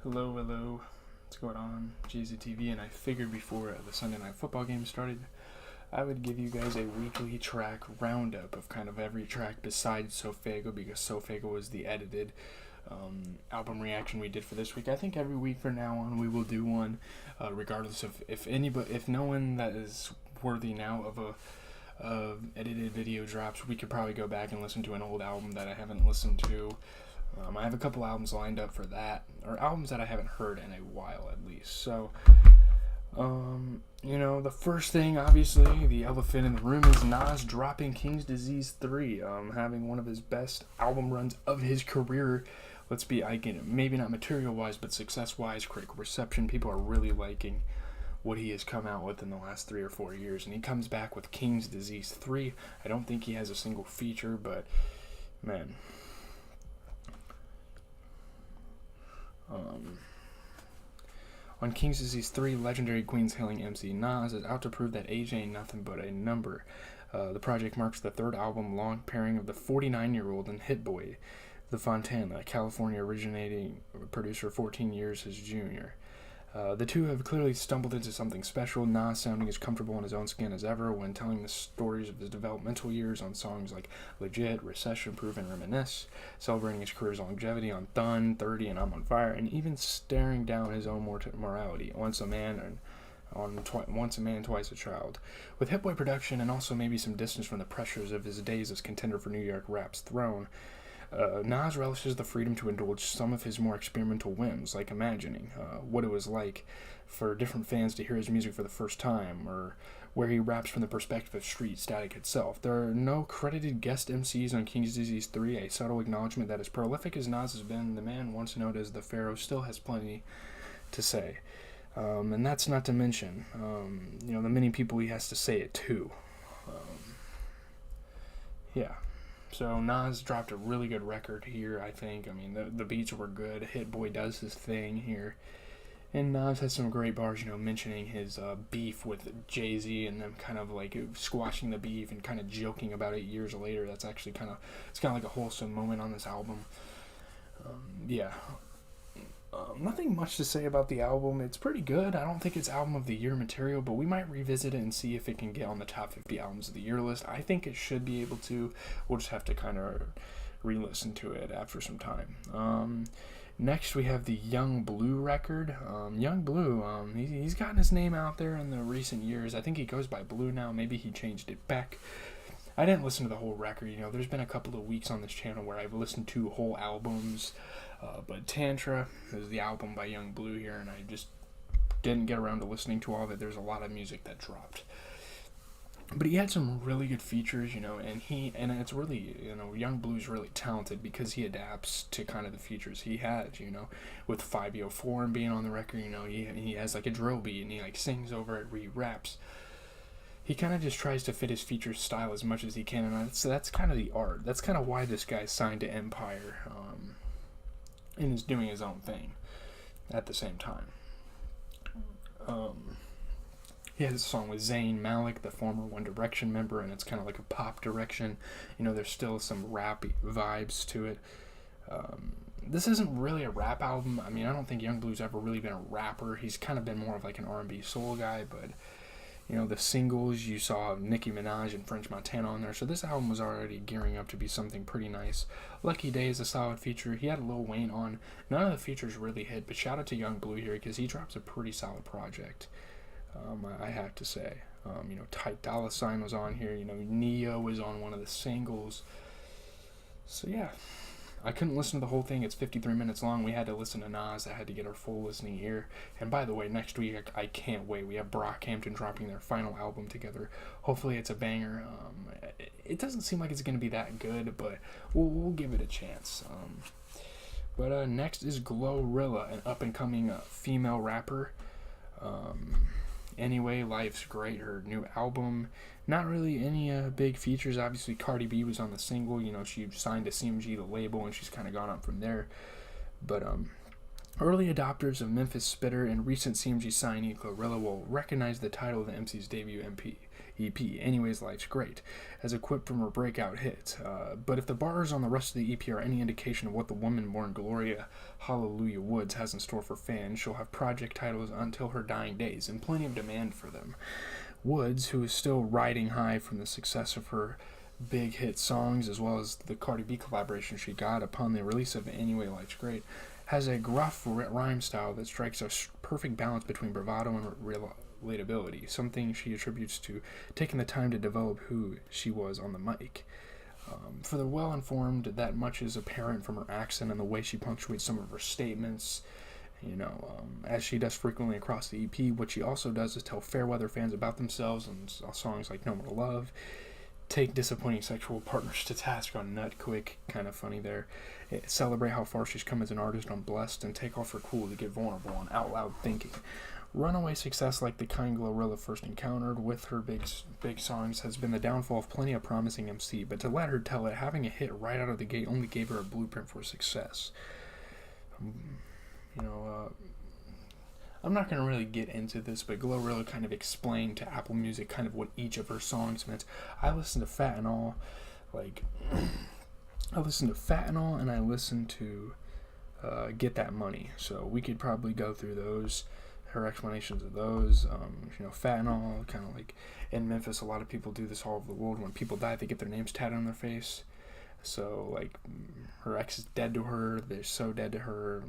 Hello, hello. What's going on? GZTV, and I figured before the Sunday Night Football game started, I would give you guys a weekly track roundup of kind of every track besides Sofago, because Sofago was the edited album reaction we did for this week. I think every week from now on we will do one, regardless of if no one that is worthy now of a edited video drops. We could probably go back and listen to an old album that I haven't listened to. I have a couple albums lined up for that, or albums that I haven't heard in a while at least. So, the first thing, obviously, the elephant in the room is Nas dropping King's Disease 3, having one of his best album runs of his career. Let's be, maybe not material-wise, but success-wise, critical reception. People are really liking what he has come out with in the last 3 or 4 years, and he comes back with King's Disease 3. I don't think he has a single feature, but, man... On King's Disease 3, legendary Queens hailing MC Nas is out to prove that age ain't nothing but a number. The project marks the third album-long pairing of the 49-year-old and Hit Boy, the Fontana, California originating producer 14 years his junior. The two have clearly stumbled into something special, Nas sounding as comfortable in his own skin as ever when telling the stories of his developmental years on songs like Legit, Recession Proof, and Reminisce, celebrating his career's longevity on Thun, 30, and I'm on Fire, and even staring down his own morality, Once a Man, Twice a Child. With Hit Boy production and also maybe some distance from the pressures of his days as contender for New York rap's throne, Nas relishes the freedom to indulge some of his more experimental whims, like imagining what it was like for different fans to hear his music for the first time, or where he raps from the perspective of Street Static itself. There are no credited guest MCs on King's Disease 3, a subtle acknowledgement that as prolific as Nas has been, the man once known as the Pharaoh still has plenty to say. And that's not to mention, the many people he has to say it to. Yeah. So Nas dropped a really good record here, I think. I mean, the beats were good. Hit Boy does his thing here. And Nas has some great bars, mentioning his beef with Jay-Z and them kind of like squashing the beef and kind of joking about it years later. That's actually it's kind of like a wholesome moment on this album. Nothing much to say about the album. It's pretty good. I don't think it's album of the year material, but we might revisit it and see if it can get on the top 50 albums of the year list. I think it should be able to. We'll just have to kind of re-listen to it after some time. Next, we have the Young Blue record. Young Blue, he's gotten his name out there in the recent years. I think he goes by Blue now. Maybe he changed it back. I didn't listen to the whole record. There's been a couple of weeks on this channel where I've listened to whole albums. But Tantra is the album by Young Blue here, and I just didn't get around to listening to all of it. There's a lot of music that dropped. But he had some really good features, and it's really, Young Blue's really talented because he adapts to kind of the features he has, with 504 and being on the record, he has like a drill beat and he like sings over it, raps. He kind of just tries to fit his feature style as much as he can, and that's kind of the art. That's kind of why this guy's signed to Empire, and is doing his own thing at the same time. He has a song with Zayn Malik, the former One Direction member, and it's kind of like a pop direction. There's still some rap vibes to it. This isn't really a rap album. I mean, I don't think Young Blue's ever really been a rapper. He's kind of been more of like an R&B soul guy, but the singles, you saw Nicki Minaj and French Montana on there, so this album was already gearing up to be something pretty nice. Lucky Day is a solid feature. He had Lil Wayne on. None of the features really hit, but shout out to Young Blue here because he drops a pretty solid project, I have to say. Tight Dolla $ign was on here. Neo was on one of the singles. So yeah, I couldn't listen to the whole thing. It's 53 minutes long. We had to listen to Nas. I had to get our full listening ear. And by the way, next week, I can't wait. We have Brockhampton dropping their final album together. Hopefully it's a banger. It doesn't seem like it's going to be that good, but we'll give it a chance. But next is Glorilla, an up-and-coming female rapper. Anyway, Life's Great, her new album. Not really any big features. Obviously, Cardi B was on the single. She signed to CMG, the label, and she's kind of gone up from there. But early adopters of Memphis Spitter and recent CMG signee Glorilla will recognize the title of the MC's debut EP, Anyways Life's Great, as a quip from her breakout hit. But if the bars on the rest of the EP are any indication of what the woman-born Gloria Hallelujah Woods has in store for fans, she'll have project titles until her dying days, and plenty of demand for them. Woods, who is still riding high from the success of her big hit songs as well as the Cardi B collaboration she got upon the release of Anyway Life's Great, has a gruff rhyme style that strikes a perfect balance between bravado and relatability, something she attributes to taking the time to develop who she was on the mic. For the well-informed, that much is apparent from her accent and the way she punctuates some of her statements, as she does frequently across the EP. What she also does is tell Fairweather fans about themselves and songs like No More Love, take disappointing sexual partners to task on Nut Quick, kind of funny there, celebrate how far she's come as an artist on Blessed, and take off her cool to get vulnerable on Out Loud Thinking. Runaway success like the kind Glorilla first encountered with her big songs has been the downfall of plenty of promising MC, but to let her tell it, having a hit right out of the gate only gave her a blueprint for success. I'm not going to really get into this, but Glorilla kind of explained to Apple Music kind of what each of her songs meant. I listened to Fat and All, I listened to Fat and All, and I listened to Get That Money, so we could probably go through those, her explanations of those. Fat and All, kind of like in Memphis, a lot of people do this all over the world. When people die, they get their names tatted on their face. So, like, her ex is dead to her, they're so dead to her,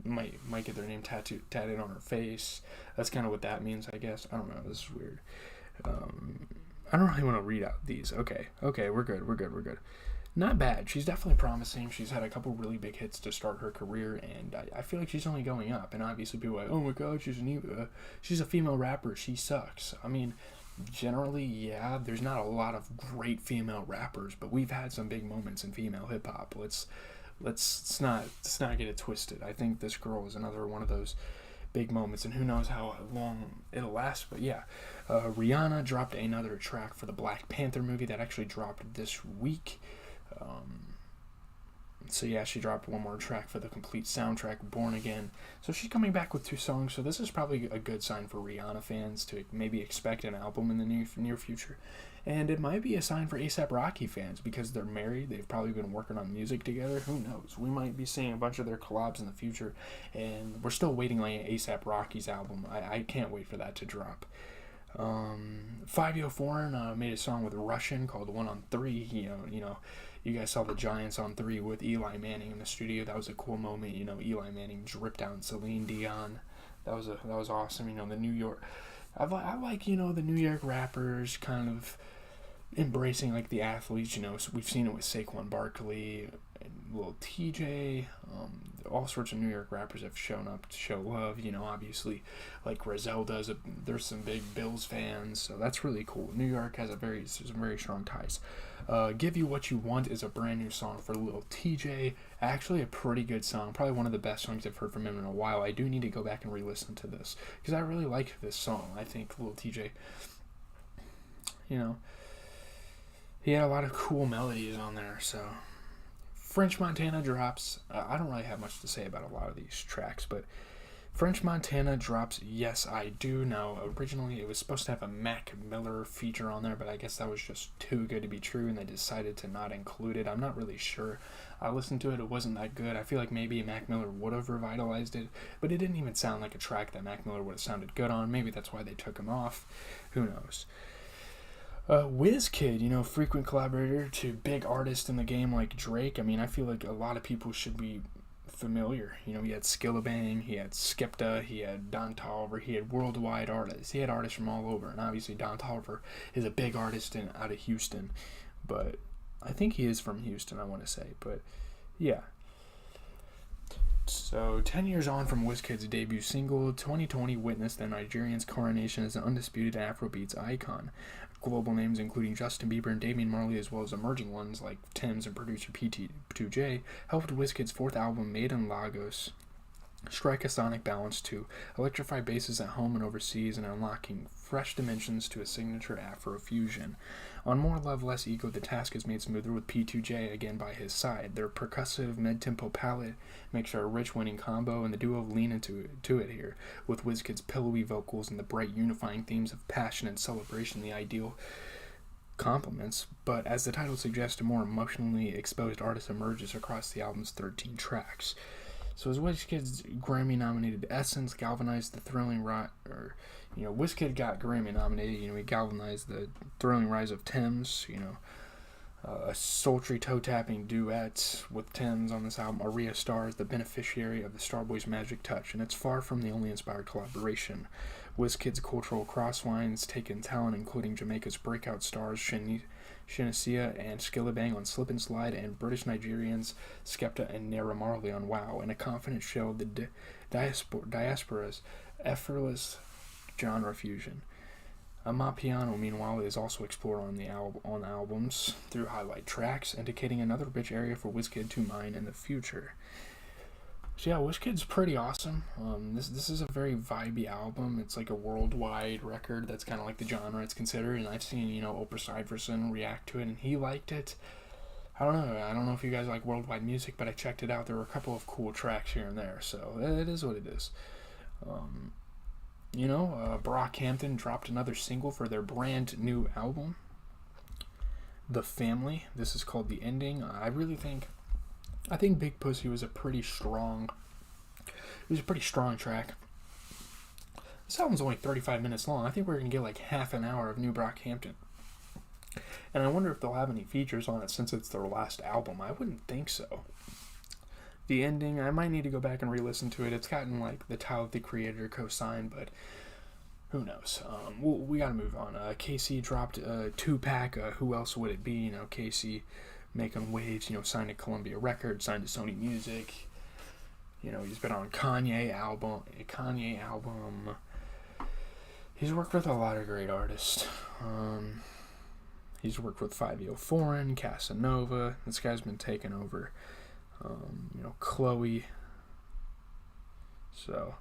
might get their name tatted on her face. That's kind of what that means, I guess. I don't know, this is weird. I don't really want to read out these. Okay, we're good. Not bad. She's definitely promising. She's had a couple really big hits to start her career, and I feel like she's only going up. And obviously people are like, oh my god, she's a female rapper, she sucks. I mean, generally, yeah, there's not a lot of great female rappers, but we've had some big moments in female hip-hop. Let's not get it twisted. I think this girl is another one of those big moments, and who knows how long it'll last, but yeah. Rihanna dropped another track for the Black Panther movie that actually dropped this week. So yeah, she dropped one more track for the complete soundtrack, Born Again. So she's coming back with 2 songs, so this is probably a good sign for Rihanna fans to maybe expect an album in the near future. And it might be a sign for A$AP Rocky fans, because they're married, they've probably been working on music together, who knows. We might be seeing a bunch of their collabs in the future, and we're still waiting on A$AP Rocky's album. I can't wait for that to drop. 5Yo Foreign made a song with Russian called 1 on 3. You guys saw the Giants on 3 with Eli Manning in the studio. That was a cool moment. Eli Manning dripped down Celine Dion. That was awesome. The New York. I like the New York rappers kind of embracing like the athletes. So we've seen it with Saquon Barkley, and Lil TJ. All sorts of New York rappers have shown up to show love. Obviously, like Griselda's. There's some big Bills fans, so that's really cool. New York has some very strong ties. Give You What You Want is a brand new song for Lil TJ. Actually, a pretty good song. Probably one of the best songs I've heard from him in a while. I do need to go back and re-listen to this, because I really like this song. I think Lil TJ, he had a lot of cool melodies on there, so... French Montana drops. I don't really have much to say about a lot of these tracks, but French Montana drops Yes I Do. Now, originally it was supposed to have a Mac Miller feature on there, but I guess that was just too good to be true, and they decided to not include it. I'm not really sure. I listened to it. It wasn't that good. I feel like maybe Mac Miller would have revitalized it, but it didn't even sound like a track that Mac Miller would have sounded good on. Maybe that's why they took him off. Who knows? Wizkid, frequent collaborator to big artists in the game like Drake. I mean, I feel like a lot of people should be familiar. He had Skillabang, he had Skepta, he had Don Toliver, he had worldwide artists. He had artists from all over, and obviously Don Toliver is a big artist out of Houston. But I think he is from Houston, I want to say. But yeah. So, 10 years on from Wizkid's debut single, 2020 witnessed the Nigerian's coronation as an undisputed Afrobeats icon. Global names including Justin Bieber and Damian Marley, as well as emerging ones like Tim's and producer PT2J, helped Wizkid's 4th album, Made in Lagos, strike a sonic balance to electrify basses at home and overseas, and unlocking fresh dimensions to a signature Afrofusion. On More Love, Less Ego, the task is made smoother with P2J again by his side. Their percussive mid-tempo palette makes for a rich winning combo, and the duo lean into it here, with WizKid's pillowy vocals and the bright unifying themes of passion and celebration, the ideal compliments. But as the title suggests, a more emotionally exposed artist emerges across the album's 13 tracks. So as WizKid's Grammy-nominated Essence galvanized the thrilling WizKid got Grammy-nominated. He galvanized the thrilling rise of Thames. A sultry toe-tapping duet with Thames on this album. Aria Starr is the beneficiary of the Starboy's magic touch, and it's far from the only inspired collaboration. WizKid's cultural crosslines take in talent, including Jamaica's breakout stars Shinisia and Skillabang on Slip and Slide, and British Nigerians Skepta and Naira Marley on Wow, in a confident show of the diaspora's effortless genre fusion. Amapiano, meanwhile, is also explored on albums through highlight tracks, indicating another rich area for WizKid to mine in the future. So yeah, WizKid's pretty awesome. This is a very vibey album. It's like a worldwide record. That's kind of like the genre it's considered. And I've seen Oprah Iverson react to it, and he liked it. I don't know if you guys like worldwide music, but I checked it out. There were a couple of cool tracks here and there. So it is what it is. Brockhampton dropped another single for their brand new album, The Family. This is called The Ending. I think Big Pussy was a pretty strong track. This album's only 35 minutes long. I think we're going to get like half an hour of new Brockhampton. And I wonder if they'll have any features on it since it's their last album. I wouldn't think so. The Ending, I might need to go back and re-listen to it. It's gotten like the Tyler the Creator co-sign, but who knows? We got to move on. KC dropped a 2-pack. Who else would it be? KC making waves, signed to Columbia Records, signed to Sony Music. He's been on Kanye album. He's worked with a lot of great artists. He's worked with 5 Foreign, Casanova. This guy's been taking over. Chloe. So,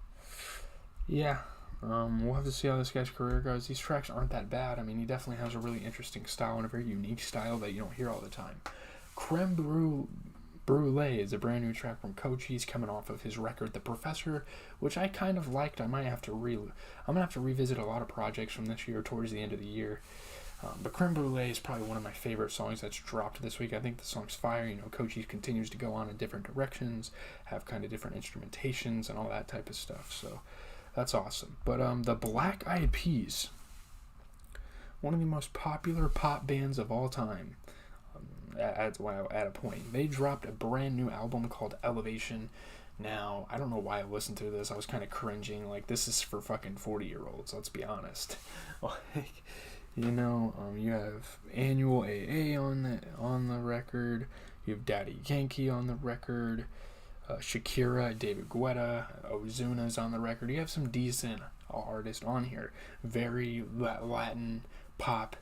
yeah. We'll have to see how this guy's career goes. These tracks aren't that bad. He definitely has a really interesting style and a very unique style that you don't hear all the time. Creme Brulee is a brand new track from Cochise coming off of his record The Professor, which I kind of liked. I'm gonna have to revisit a lot of projects from this year towards the end of the year. But Creme Brulee is probably one of my favorite songs that's dropped this week. I think the song's fire. Cochise continues to go on in different directions, have kind of different instrumentations and all that type of stuff. So that's awesome. But the Black Eyed Peas, one of the most popular pop bands of all time, at a point, they dropped a brand new album called Elevation. Now, I don't know why I listened to this. I was kind of cringing. Like, this is for fucking 40-year-olds, let's be honest. You have Annual AA on the record. You have Daddy Yankee on the record. Shakira, David Guetta, Ozuna's on the record. You have some decent artists on here. Very Latin pop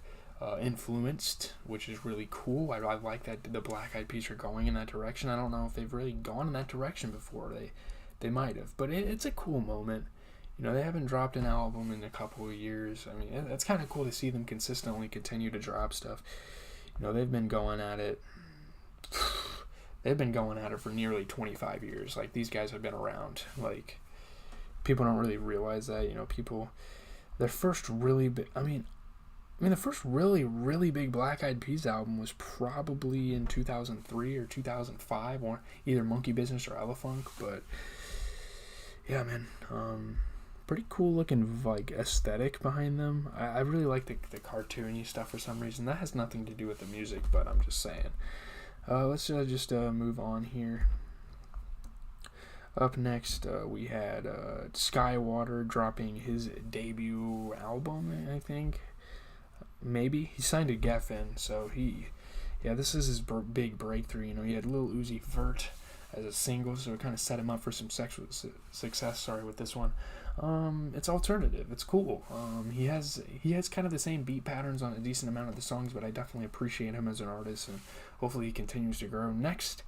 influenced, which is really cool. I like that the Black Eyed Peas are going in that direction. I don't know if they've really gone in that direction before. They might have, but it's a cool moment. They haven't dropped an album in a couple of years. It's kind of cool to see them consistently continue to drop stuff. They've been going at it. They've been going at it for nearly 25 years. Like, these guys have been around. Like, people don't really realize that. Their first really big. The first really, really big Black Eyed Peas album was probably in 2003 or 2005, or either Monkey Business or Elefunk. But yeah, man, pretty cool looking like aesthetic behind them. I really like the cartoony stuff for some reason. That has nothing to do with the music, but I'm just saying. Let's just move on here. Up next, we had Skywater dropping his debut album, I think. Maybe. He signed to Geffen, so this is his big breakthrough. He had Lil Uzi Vert as a single, so it kind of set him up for some success, with this one. It's alternative. It's cool. He has kind of the same beat patterns on a decent amount of the songs, but I definitely appreciate him as an artist, and hopefully he continues to grow. Next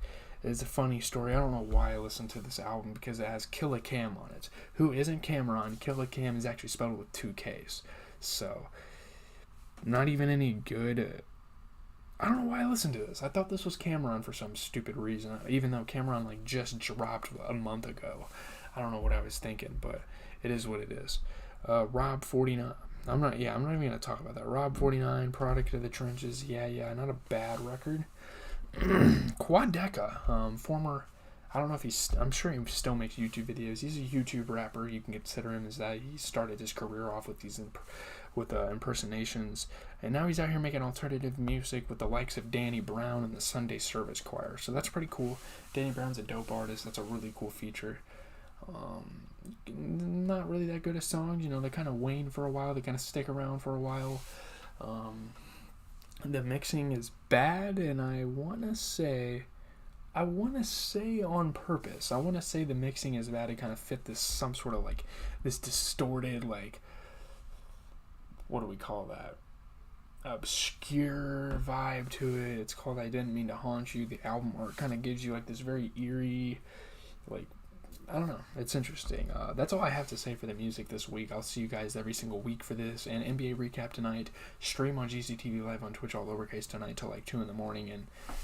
It's a funny story. I don't know why I listened to this album, because it has Killa Cam on it. Who isn't Cameron? Killa Cam is actually spelled with 2 Ks. So, not even any good. I don't know why I listened to this. I thought this was Cameron for some stupid reason, even though Cameron like just dropped a month ago. I don't know what I was thinking, but it is what it is. Rob 49. I'm not even gonna talk about that. Rob 49, Product of the Trenches. Yeah, not a bad record. Quadeca, former. I don't know if I'm sure he still makes YouTube videos. He's a YouTube rapper. You can consider him as that. He started his career off with these impersonations, and now he's out here making alternative music with the likes of Danny Brown and the Sunday Service Choir. So that's pretty cool. Danny Brown's a dope artist. That's a really cool feature. Not really that good at songs. They kind of wane for a while. They kind of stick around for a while. The mixing is bad, and I want to say on purpose. I want to say the mixing is bad to kind of fit this some sort of like this distorted, like, what do we call that? Obscure vibe to it. It's called I Didn't Mean to Haunt You. The album art kind of gives you like this very eerie, like, I don't know. It's interesting. That's all I have to say for the music this week. I'll see you guys every single week for this. And NBA recap tonight. Stream on GCTV Live on Twitch, all lowercase, tonight till like 2 in the morning. And yeah.